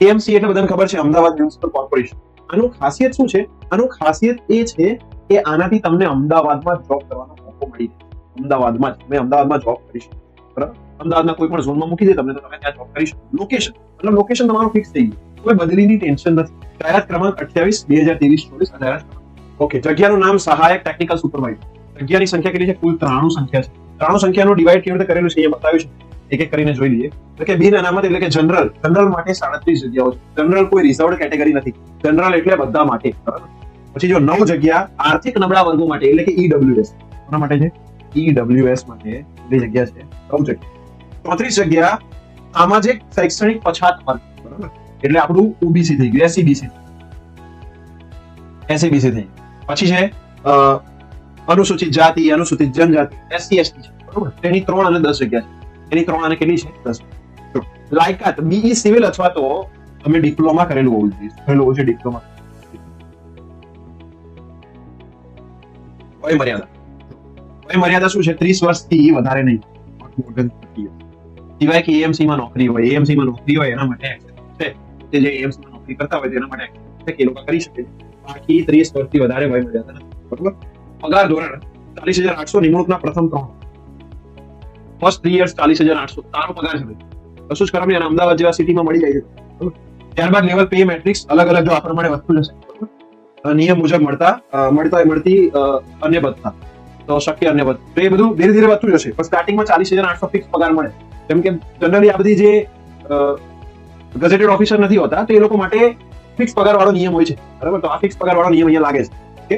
AMC એટલે બધાને ખબર છે, અમદાવાદ મ્યુનિસિપલ કોર્પોરેશન. આનું ખાસિયત શું છે? આનું ખાસિયત એ છે કે આનાથી તમને અમદાવાદમાં જોબ કરવાનો મોકો મળી જાય. અમદાવાદમાં જ તમે અમદાવાદમાં જોબ કરી શકો, બરાબર? અમદાવાદના કોઈ પણ ઝોનમાં મૂકી દે તમને તો તમે ત્યાં જોબ કરી શકો. લોકેશન મતલબ લોકેશન તમારું ફિક્સ થઈ ગયું, કોઈ બદલીની ટેન્શન નથી. જાહેરાત ક્રમાંક 28/2023-24 ઓકે. જગ્યાનું નામ સહાયક ટેકનિકલ સુપરવાઇઝર. જગ્યાની સંખ્યા કેટલી છે? કુલ 93 સંખ્યા છે. 93 સંખ્યાનું ડિવાઈડ કેવી રીતે કરેલું છે એ બતાવ્યું છે, એક એક કરીને જોઈ લઈએ. એટલે કે બિન અનામત એટલે કે જનરલ માટે 37 જગ્યાઓ છે. જનરલ કોઈ રિઝર્વડ કેટેગરી નથી, જનરલ એટલે બધા માટે, બરાબર? પછી જો 9 જગ્યા આર્થિક નબળા વર્ગો માટે એટલે કે ઈડબ્લ્યુએસ. કોના માટે છે? ઈડબ્લ્યુએસ માટે કેટલી જગ્યા છે? 9 જગ્યા. 34 જગ્યા સામાજિક શૈક્ષણિક પછાત વર્ગ, બરાબર? એટલે આપણું ઓબીસી થઈ ગયું, એસસીબીસી થઈ ગયું. પછી છે અનુસૂચિત જાતિ, અનુસૂચિત જનજાતિ, એસસી એસટી છે, બરાબર? તેની 3 અને 10 જગ્યા છે. એની 3 અને કેટલી છે? 10. લાયકાત બીઈ સિવિલ અથવા તો તમે ડિપ્લોમા કરેલું હોવું જોઈએ. કરેલું હોવું છે ડિપ્લોમા. વય મર્યાદા શું છે? 30 વર્ષથી વધારે નહીં. સિવાય કે એએમસી માં નોકરી હોય, એના માટે છે કે જે એએમસી માં નોકરી કરતા હોય તેના માટે છે કે એ લોકો કરી શકે. બાકી 30 વર્ષથી વધારે વય મર્યાદા નથી, બરાબર? પગાર ધોરણ 40,800 નિમણૂકના પ્રથમ 3 ફર્સ્ટ 3 યર્સ 40,800 તારો પગાર છે. કશું જ ખરાબ નહીં, અને અમદાવાદ જેવા સિટીમાં મળી જાય છે, બરાબર? ત્યારબાદ લેવલ પે મેટ્રિક્સ અલગ અલગ જો આ પ્રમાણે વધતું જશે, બરાબર? નિયમ મુજબ મળતી અન્ય ભથ્થા તો શક્ય અન્ય ભથ્થા તો એ બધું ધીરે ધીરે વધતું જશે. પણ સ્ટાર્ટિંગમાં 40,800 ફિક્સ પગાર મળે. કેમ કે જનરલી આ બધી જે ગઝેટેડ ઓફિસર નથી હોતા તો એ લોકો માટે ફિક્સ પગાર વાળો નિયમ હોય છે, બરાબર? તો આ ફિક્સ પગાર વાળો નિયમ અહીંયા લાગે છે. ઓકે.